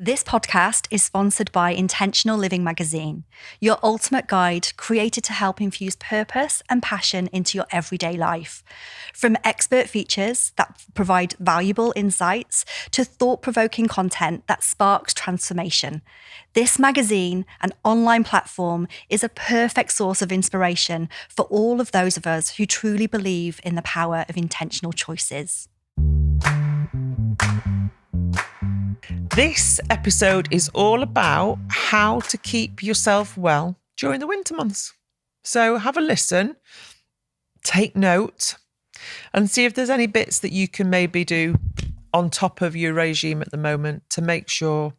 This podcast is sponsored by Intentional Living Magazine, your ultimate guide created to help infuse purpose and passion into your everyday life. From expert features that provide valuable insights to thought-provoking content that sparks transformation, this magazine, an online platform, is a perfect source of inspiration for all of those of us who truly believe in the power of intentional choices. This episode is all about how to keep yourself well during the winter months. So have a listen, take note, and see if there's any bits that you can maybe do on top of your regime at the moment to make sure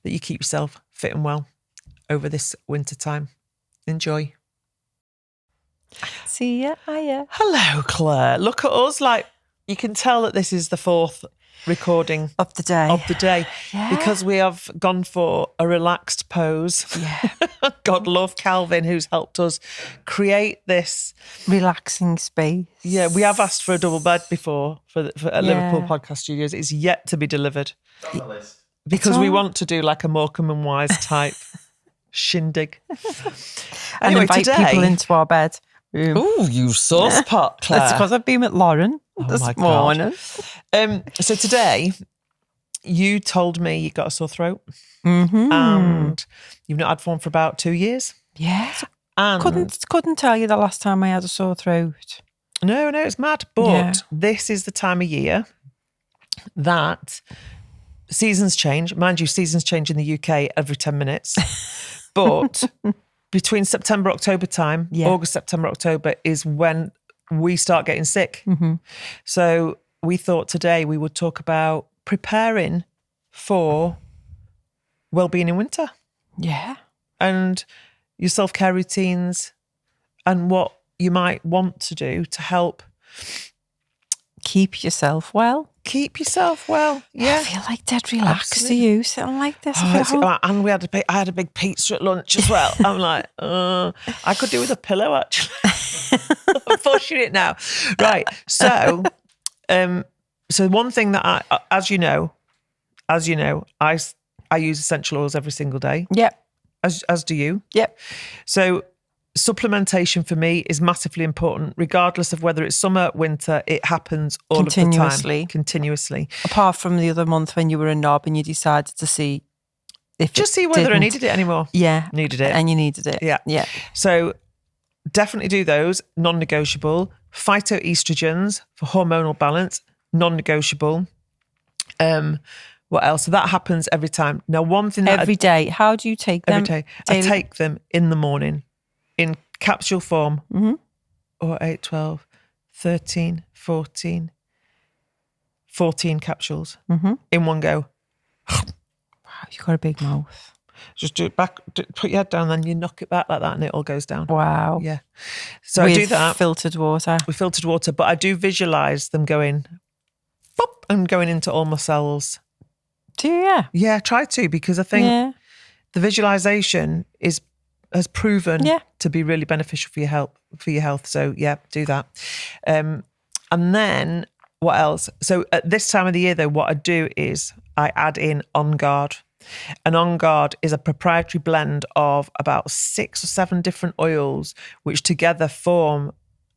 that you keep yourself fit and well over this winter time. Enjoy. See ya, hiya. Hello, Claire. Look at us, like you can tell that this is the fourth recording Of the day. Yeah. Because we have gone for a relaxed pose. Yeah. God love Calvin, who's helped us create this Relaxing space. Yeah, we have asked for a double bed before at Liverpool Podcast Studios. It's yet to be delivered because we want to do like a Morecambe and Wise type shindig. And Anyway, invite people into our bed room. Oh, you sauce pot, Claire. That's because I've been with Lauren this morning. So today, you told me you got a sore throat, Mm-hmm. and you've not had one for about 2 years. Yeah. And Couldn't tell you the last time I had a sore throat. No, it's mad. But this is the time of year that seasons change. Mind you, seasons change in the UK every 10 minutes. But between September, October time, August, September, October is when we start getting sick. Mm-hmm. So we thought today we would talk about preparing for well-being in winter Yeah. and your self-care routines and what you might want to do to help Keep yourself well. keep yourself well. Yeah. I feel like dead relaxed. Absolutely. Do you sitting like this? And I had a big pizza at lunch as well. I'm like, I could do with a pillow actually. I'm pushing it now. Right. So, one thing that I, as you know, I use essential oils every single day. Yep. As do you. Yep. So supplementation for me is massively important, regardless of whether it's summer, winter. It happens all of the time. Continuously. Apart from the other month when you were a knob and you decided to see if Just see whether I needed it anymore. Yeah. Needed it. And you needed it. Yeah. Yeah. So definitely do those, non-negotiable. Phytoestrogens for hormonal balance, non-negotiable. What else? So that happens every time. Now, one thing that Every day. How do you take them? every day, Daily? I take them in the morning in capsule form, or 8, 12, 13, 14 capsules in one go. Wow, you've got a big mouth. Just do it back, put your head down, then you knock it back like that and it all goes down. Wow. Yeah. So With I do that. filtered water. With filtered water, but I do visualise them going, pop, and going into all my cells. Do you? Yeah, try to, because I think the visualisation has proven to be really beneficial for your health. So yeah, do that. And then what else? So at this time of the year though, what I do is I add in On Guard. And On Guard is a proprietary blend of about 6 or 7 different oils, which together form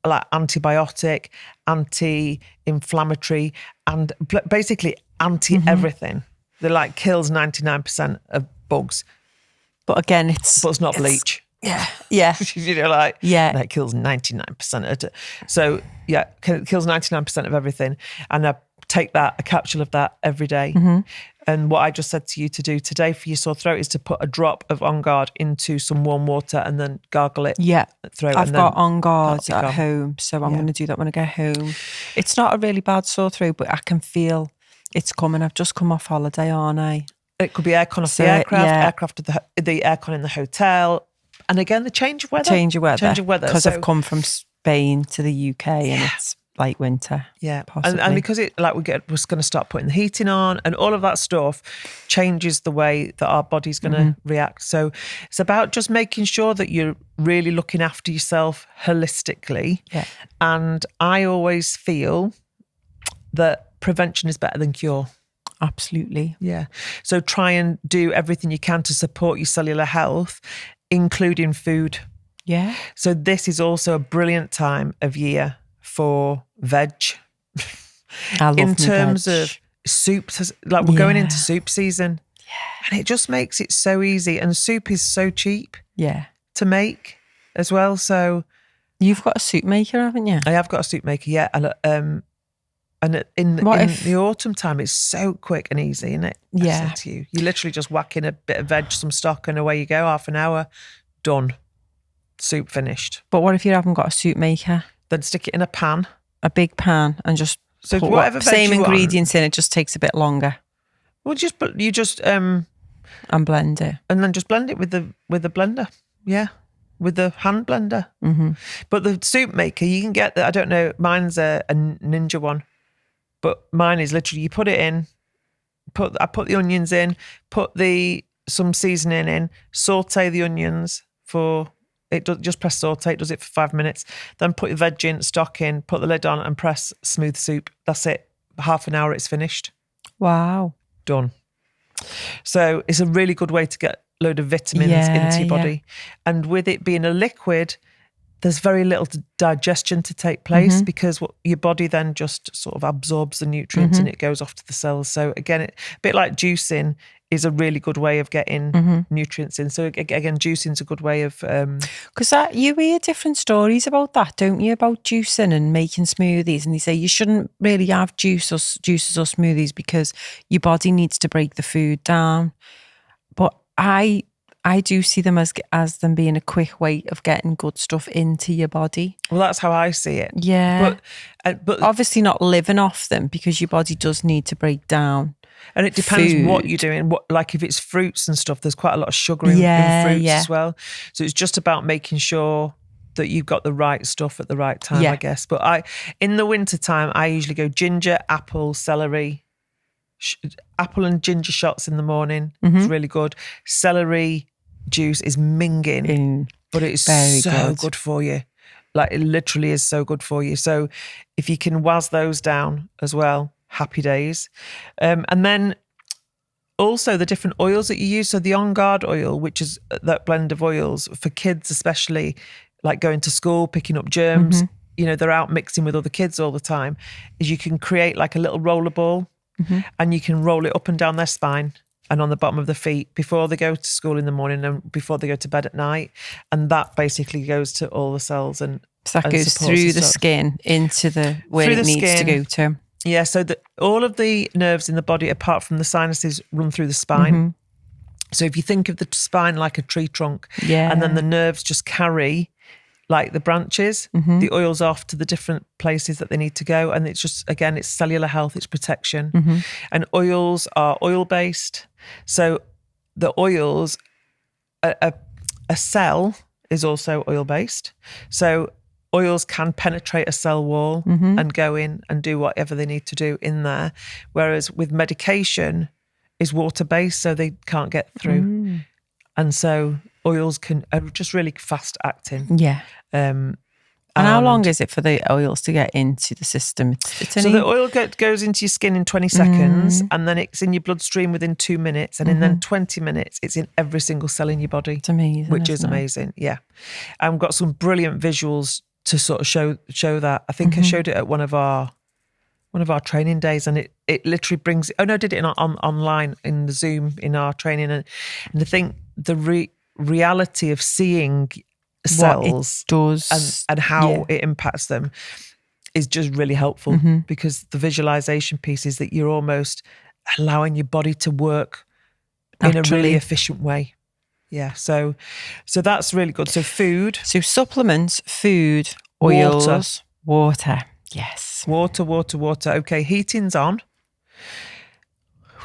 like antibiotic, anti-inflammatory, and basically anti-everything. They're like kills 99% of bugs. But again, But it's not bleach. Yeah. Yeah. You know, like, Yeah. that kills 99% of it. So, yeah, it kills 99% of everything. And I take a capsule of that every day. And what I just said to you to do today for your sore throat is to put a drop of On Guard into some warm water and then gargle it. Yeah. Through. I've got On Guard that'll be at gone. home, so I'm going to do that when I get home. It's not a really bad sore throat, but I can feel it's coming. I've just come off holiday, aren't I? It could be aircon off the aircraft of the aircon in the hotel. And again, the change of weather. Change of weather. Because So- I've come from Spain to the UK and it's like winter. Yeah, possibly. and because we're going to start putting the heating on, and all of that stuff changes the way that our body's going to react. So it's about just making sure that you're really looking after yourself holistically. Yeah. And I always feel that prevention is better than cure. Absolutely. Yeah. So try and do everything you can to support your cellular health, including food. Yeah. So this is also a brilliant time of year for veg. I love in terms veg. of soups, like we're going into soup season. Yeah. And it just makes it so easy. And soup is so cheap to make as well. So you've got a soup maker, haven't you? I have got a soup maker, yeah. And in the autumn time, it's so quick and easy, isn't it? Yeah. I said to you, you literally just whack in a bit of veg, some stock, and away you go. Half an hour, done. Soup finished. But what if you haven't got a soup maker? Then stick it in a pan. A big pan, and just put whatever same ingredients in. It just takes a bit longer. Well, you just and blend it, and then just blend it with the blender. Yeah, with the hand blender. Mm-hmm. But the soup maker, you can get that. I don't know. Mine's a Ninja one, but mine is literally you put it in. I put the onions in. Put some seasoning in. Saute the onions for. Just press saute, it does it for 5 minutes. Then put your veg in, stock in, put the lid on and press smooth soup. That's it. Half an hour, it's finished. Wow. Done. So it's a really good way to get a load of vitamins into your body. And with it being a liquid, there's very little digestion to take place because your body then just sort of absorbs the nutrients and it goes off to the cells. So again, a bit like juicing is a really good way of getting nutrients in. So again, juicing is a good way of... Because you hear different stories about that, don't you? About juicing and making smoothies. And they say you shouldn't really have juices or smoothies because your body needs to break the food down. But I do see them as them being a quick way of getting good stuff into your body. Well, that's how I see it. Yeah. But obviously not living off them because your body does need to break down. And it depends what you're doing. Like if it's fruits and stuff, there's quite a lot of sugar in fruits as well. So it's just about making sure that you've got the right stuff at the right time, I guess. But in the winter time, I usually go ginger, apple, celery, apple and ginger shots in the morning. It's really good. Celery juice is minging, but it's so good for you. Like it literally is so good for you. So if you can waz those down as well, happy days. And then also the different oils that you use. So the On Guard oil, which is that blend of oils for kids, especially like going to school, picking up germs, they're out mixing with other kids all the time, is you can create like a little roller ball and you can roll it up and down their spine and on the bottom of the feet before they go to school in the morning and before they go to bed at night. And that basically goes to all the cells and so that goes through the skin into where it needs to go to. Yeah, so all of the nerves in the body, apart from the sinuses, run through the spine. So if you think of the spine like a tree trunk, and then the nerves just carry like the branches, the oils off to the different places that they need to go. And it's just, again, it's cellular health, it's protection. And oils are oil-based. So the oils, a cell is also oil-based. So oils can penetrate a cell wall and go in and do whatever they need to do in there. Whereas with medication is water-based, so they can't get through. And so oils are just really fast acting. Yeah. And how long is it for the oils to get into the system? So the oil goes into your skin in 20 seconds and then it's in your bloodstream within 2 minutes. And in then 20 minutes, it's in every single cell in your body. It's amazing. Which is amazing, yeah. And we've got some brilliant visuals to sort of show that. I think I showed it at one of our training days, and it literally brings. Oh no, I did it online in the Zoom in our training, and I think the reality of seeing cells does and how it impacts them is just really helpful because the visualization piece is that you're almost allowing your body to work in a really efficient way. Yeah, so that's really good. So food. So supplements, food, oils, water. Yes. Water. Okay, heating's on.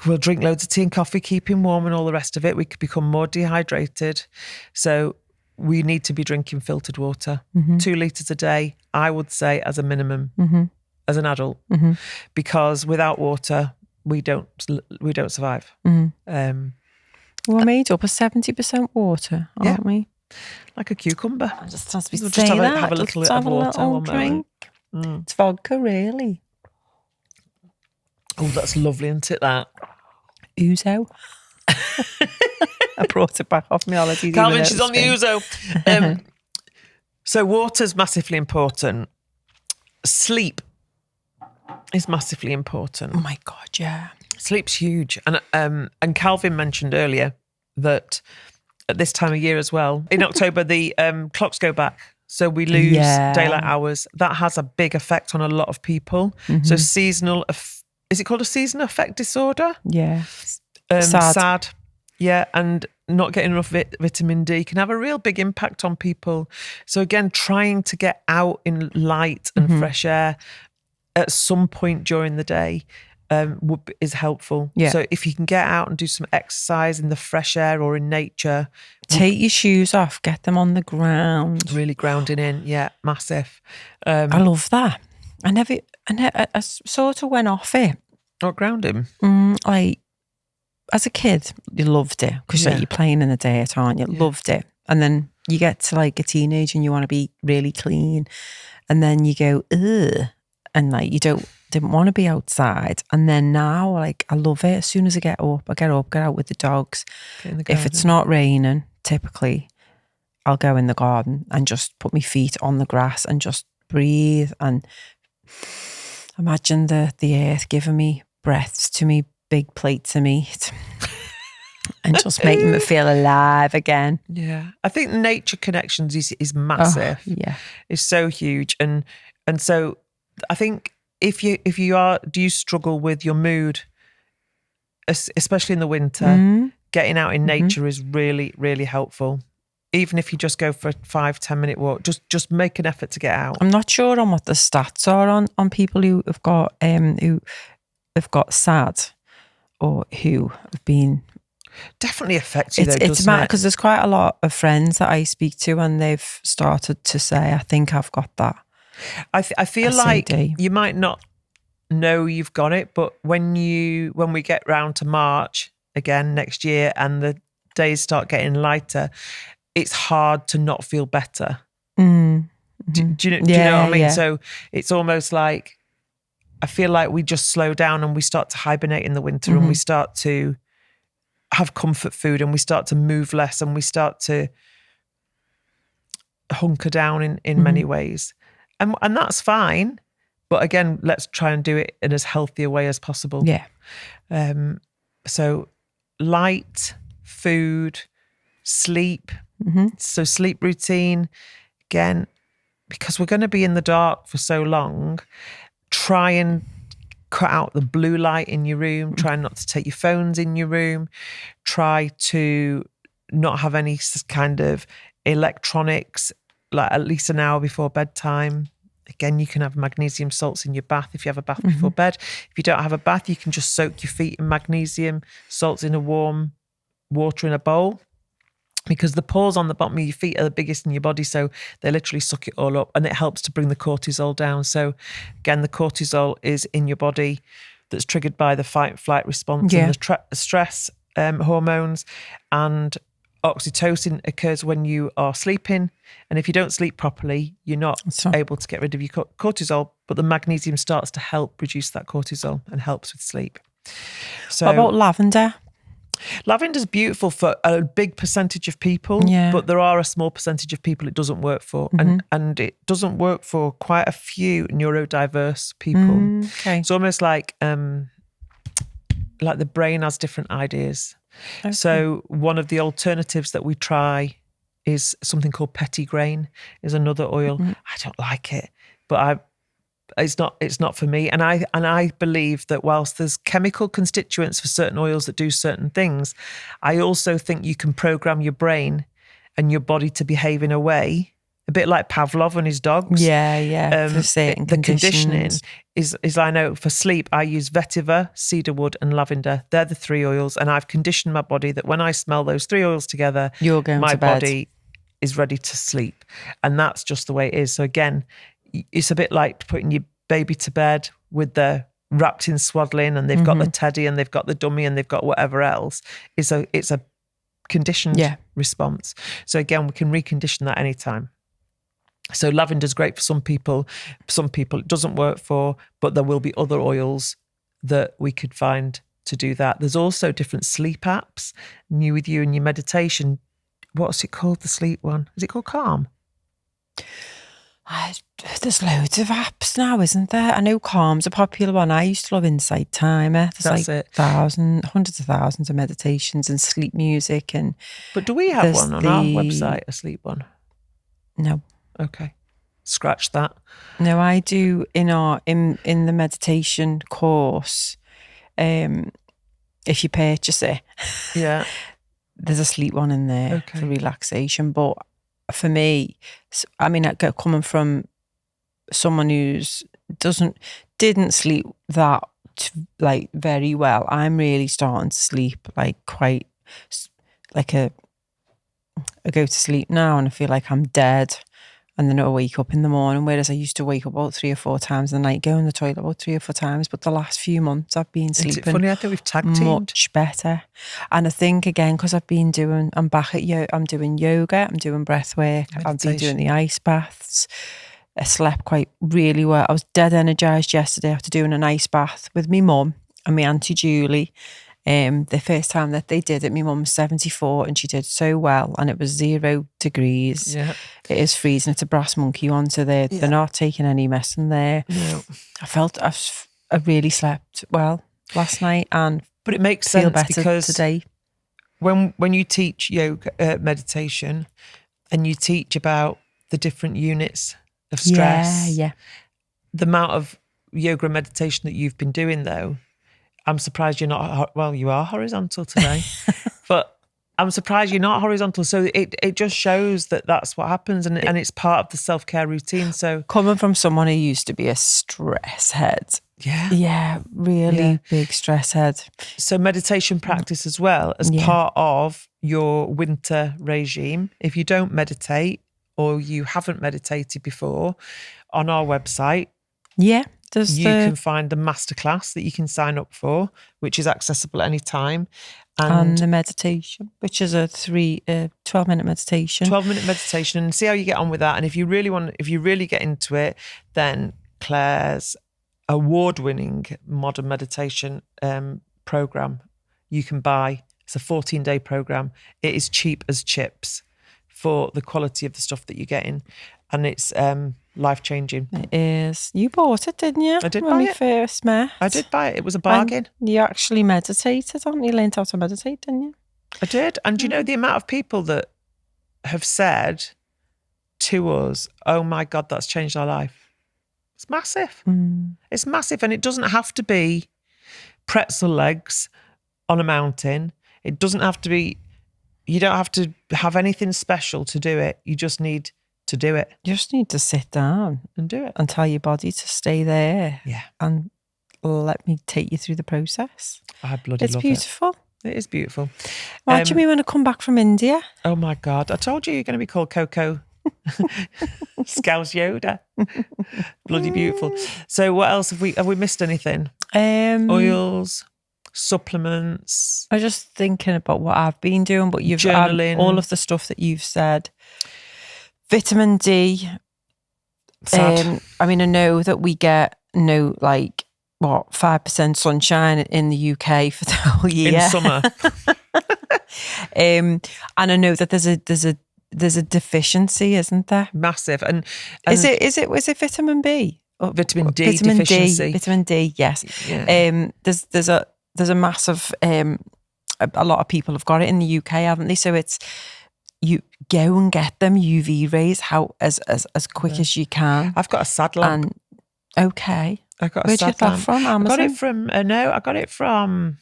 We'll drink loads of tea and coffee, keeping warm and all the rest of it. We could become more dehydrated. So we need to be drinking filtered water. 2 litres a day, I would say, as a minimum, as an adult. Because without water, we don't survive. We're made up of 70% water, aren't we? Like a cucumber. I just has to be We'll say just that. have a little bit have of water. a little drink. It's vodka, really. Oh, that's lovely, isn't it, that? Ouzo. I brought it back off my holidays. Calvin, she's on the ouzo. So water's massively important. Sleep is massively important. Oh my God, yeah. Sleep's huge. And Calvin mentioned earlier that at this time of year as well, in October, the clocks go back. So we lose daylight hours. That has a big effect on a lot of people. So seasonal, is it called a seasonal affect disorder? Yeah. Sad. Yeah, and not getting enough vitamin D can have a real big impact on people. So again, trying to get out in light and fresh air at some point during the day is helpful. Yeah. So if you can get out and do some exercise in the fresh air or in nature. Take your shoes off, get them on the ground. Really grounding in, yeah, massive. I love that. I sort of went off it. Not grounding? As a kid, you loved it because you're playing in the dirt, aren't you? Loved it. And then you get to like a teenage and you want to be really clean. And then you go, ugh. And like you didn't want to be outside. And then now, like, I love it. As soon as I get up, get out with the dogs. If it's not raining, typically, I'll go in the garden and just put my feet on the grass and just breathe and imagine the earth giving me breaths to me, big plates of meat and just making me feel alive again. Yeah. I think nature connections is massive. Oh, yeah. It's so huge. And so I think if you are, do you struggle with your mood, especially in the winter, getting out in nature is really, really helpful. Even if you just go for a 5-10 minute walk, just make an effort to get out. I'm not sure on what the stats are on people who have got SAD or who have been definitely affects you. It's mad because there's quite a lot of friends that I speak to and they've started to say, I think I've got that. I feel SAD. Like you might not know you've got it, but when we get round to March again next year and the days start getting lighter, it's hard to not feel better. Do you know what I mean? Yeah. So it's almost like I feel like we just slow down and we start to hibernate in the winter and we start to have comfort food and we start to move less and we start to hunker down in many ways. And that's fine. But again, let's try and do it in as healthy a way as possible. Yeah. So light, food, sleep. So sleep routine, again, because we're going to be in the dark for so long, try and cut out the blue light in your room. Try not to take your phones in your room. Try to not have any kind of electronics, like at least an hour before bedtime. Again, you can have magnesium salts in your bath if you have a bath before bed. If you don't have a bath, you can just soak your feet in magnesium salts in a warm water in a bowl, because the pores on the bottom of your feet are the biggest in your body, so they literally suck it all up, and it helps to bring the cortisol down. So again, the cortisol is in your body that's triggered by the fight-flight response and the stress hormones, and oxytocin occurs when you are sleeping. And if you don't sleep properly, you're not able to get rid of your cortisol, but the magnesium starts to help reduce that cortisol and helps with sleep. So, what about lavender? Lavender's beautiful for a big percentage of people, but there are a small percentage of people it doesn't work for. And it doesn't work for quite a few neurodiverse people. Okay. It's almost like the brain has different ideas. Okay. So one of the alternatives that we try is something called petitgrain, is another oil. I don't like it, but it's not for me. And I believe that whilst there's chemical constituents for certain oils that do certain things, I also think you can program your brain and your body to behave in a way, a bit like Pavlov and his dogs. For certain the conditioning is I know for sleep, I use vetiver, cedarwood and lavender. They're the three oils. And I've conditioned my body that when I smell those three oils together, my body is ready to sleep. And that's just the way it is. So again, it's a bit like putting your baby to bed with the wrapped in swaddling, and they've got the teddy and they've got the dummy and they've got whatever else. It's a conditioned response. So again, we can recondition that anytime. So lavender's great for some people it doesn't work for, but there will be other oils that we could find to do that. There's also different sleep apps. New with you and your meditation. What's it called? The sleep one? Is it called Calm? There's loads of apps now, isn't there? I know Calm's a popular one. I used to love Insight Timer. There's hundreds of thousands of meditations and sleep music. But do we have one on our website, a sleep one? No. Okay. Scratch that. No, I do in the meditation course. If you purchase it, yeah, there's a sleep one in there for relaxation. But for me, I mean, coming from someone who's didn't sleep that like very well, I'm really starting to sleep like quite like I go to sleep now and I feel like I'm dead. And then I wake up in the morning, whereas I used to wake up about 3 or 4 times a night, go in the toilet about 3 or 4 times. But the last few months I've been sleeping. Is it funny? I think we've tag teamed. Much better. And I think, again, because I'm back at I'm doing yoga, I'm doing breath work, I've been doing the ice baths. I slept really well. I was dead energised yesterday after doing an ice bath with my mum and my auntie Julie. The first time that they did it, my mum was 74 and she did so well, and it was 0 degrees. Yeah. It is freezing. It's a brass monkey one, so they're not taking any medicine there. No. I really slept well last night, but it makes sense because today. When you teach yoga meditation and you teach about the different units of stress, the amount of yoga and meditation that you've been doing though, I'm surprised you're not, well, you are horizontal today, but I'm surprised you're not horizontal. So it just shows that that's what happens and it's part of the self-care routine. So coming from someone who used to be a stress head. Yeah, really big stress head. So meditation practice as well as part of your winter regime. If you don't meditate or you haven't meditated before, on our website, you can find the masterclass that you can sign up for, which is accessible at any time. And the meditation, which is a 12-minute meditation. 12-minute meditation, and see how you get on with that. And if you really get into it, then Claire's award-winning modern meditation program you can buy. It's a 14-day program. It is cheap as chips for the quality of the stuff that you're getting. And it's life-changing. It is. You bought it, didn't you? I did when buy we it. first met. I did buy it. It was a bargain. And you actually meditated, haven't you? Learned how to meditate, didn't you? I did. And do you know the amount of people that have said to us, oh my God, that's changed our life? It's massive. It's massive. And it doesn't have to be pretzel legs on a mountain. It doesn't have to be, you don't have to have anything special to do it. You just need to do it. You just need to sit down and do it and tell your body to stay there. Yeah. And let me take you through the process. I bloody love it. It's beautiful. It is beautiful. What do you mean when I come back from India? Oh my God. I told you you're going to be called Coco Scouse Yoda. Bloody beautiful. So what else have we missed anything? Oils, supplements. I was just thinking about what I've been doing, but you've journaling. All of the stuff that you've said. Vitamin D. I mean, I know that we get 5% sunshine in the UK for the whole year. In summer. And I know that there's a deficiency, isn't there? Massive. And is it vitamin B? Vitamin D deficiency. Vitamin D, yes. Yeah. There's a massive a lot of people have got it in the UK, haven't they? So it's you go and get them UV rays as quick as you can. I've got a sad lamp. Okay. I got a Where'd you get that from? Amazon? I got it from I got it from,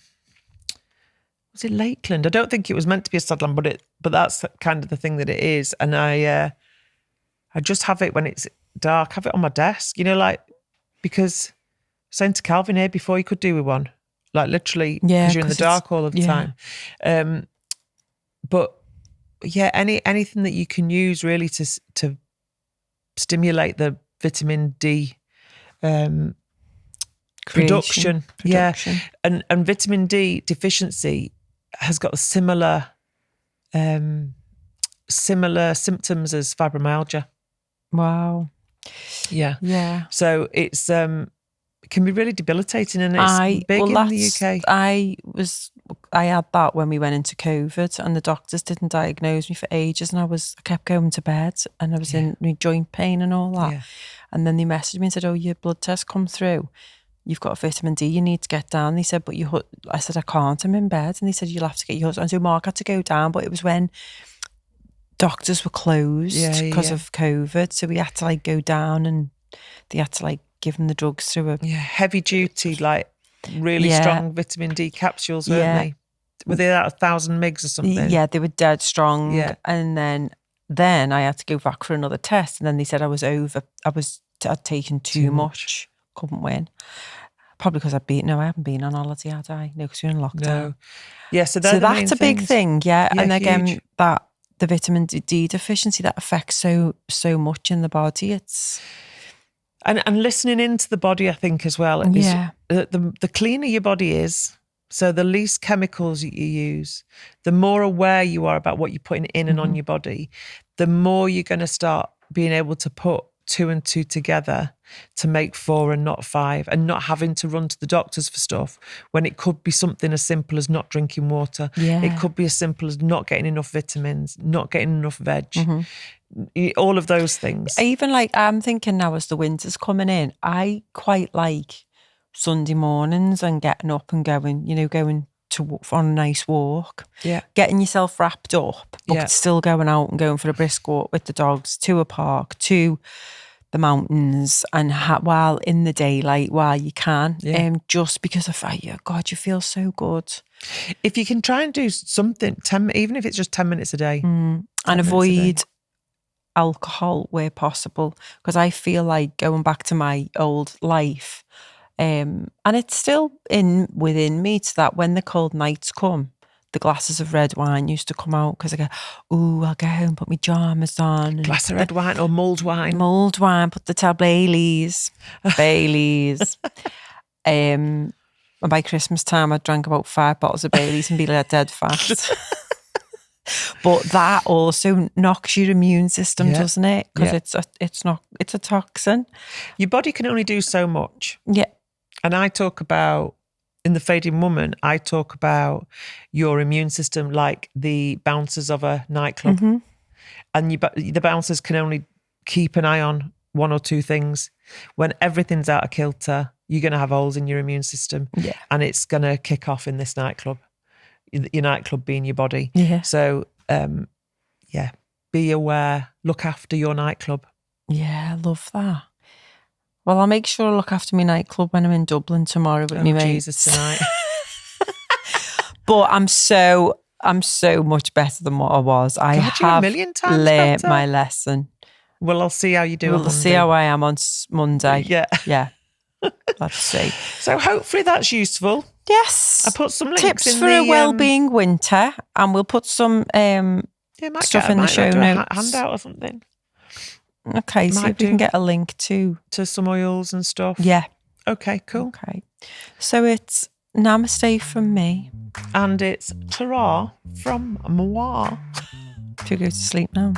was it Lakeland? I don't think it was meant to be a sad lamp, but that's kind of the thing that it is. And I just have it when it's dark, have it on my desk, because saying to Calvin here before, you could do with one, like literally, because you're in the dark all of the time. But yeah, anything that you can use really to stimulate the vitamin D production. Yeah, and vitamin D deficiency has got similar symptoms as fibromyalgia. Wow. Yeah. Yeah. So it's can be really debilitating, and it's big in the UK. I had that when we went into COVID, and the doctors didn't diagnose me for ages, and I kept going to bed, and I was in joint pain and all that. Yeah. And then they messaged me and said, "Oh, your blood test come through. You've got vitamin D. You need to get down." They said, "But I said, "I can't. I'm in bed." And they said, "You'll have to get your husband." And so Mark had to go down, but it was when doctors were closed because of COVID, so we had to like go down, and they had to like give him the drugs through a heavy duty, like really strong vitamin D capsules, weren't they? Were they at 1,000 mgs or something? Yeah, they were dead strong. Yeah. And then I had to go back for another test, and then they said I was I'd taken too much. Couldn't win. Probably because I haven't been on holiday, had I? No, because we're in lockdown. No. Yeah, so that's a big thing, yeah. And again, huge. That the vitamin D deficiency that affects so much in the body. It's and listening into the body, I think, as well. Is the cleaner your body is, so the least chemicals you use, the more aware you are about what you're putting in and on your body, the more you're going to start being able to put 2 and 2 together to make 4 and not 5, and not having to run to the doctors for stuff when it could be something as simple as not drinking water. It could be as simple as not getting enough vitamins, not getting enough veg, all of those things. Even like, I'm thinking now as the winter's coming in, I quite like Sunday mornings and getting up and going on a nice walk, getting yourself wrapped up, but still going out and going for a brisk walk with the dogs to a park, to the mountains, and while in the daylight, while you can, just because of God, you feel so good. If you can try and do something, even if it's just 10 minutes a day, and avoid alcohol where possible, because I feel like going back to my old life. And it's still within me to that when the cold nights come, the glasses of red wine used to come out, because I go, I'll go home, put my pyjamas on. Glass of red wine or mulled wine? Mulled wine, put the Baileys. And by Christmas time, I drank about 5 bottles of Baileys and be like dead fat. But that also knocks your immune system, doesn't it? Because it's a toxin. Your body can only do so much. Yeah. And I talk about, in The Fading Woman, I talk about your immune system like the bouncers of a nightclub. And the bouncers can only keep an eye on 1 or 2 things. When everything's out of kilter, you're going to have holes in your immune system. Yeah. And it's going to kick off in this nightclub. Your nightclub being your body. Yeah. So, be aware, look after your nightclub. Yeah, I love that. Well, I'll make sure I look after my nightclub when I'm in Dublin tomorrow with me mates. Jesus, tonight. But I'm so much better than what I was. I have learned my lesson. Well, I'll see how you do. We'll see how I am on Monday. Yeah. Let's see. So hopefully that's useful. Yes. I put some links tips in for a well-being winter, and we'll put some stuff in the show notes. A handout or something. Okay, so if we can get a link to some oils and stuff. Yeah. Okay, cool. Okay. So it's namaste from me. And it's ta-ra from moi. To go to sleep now.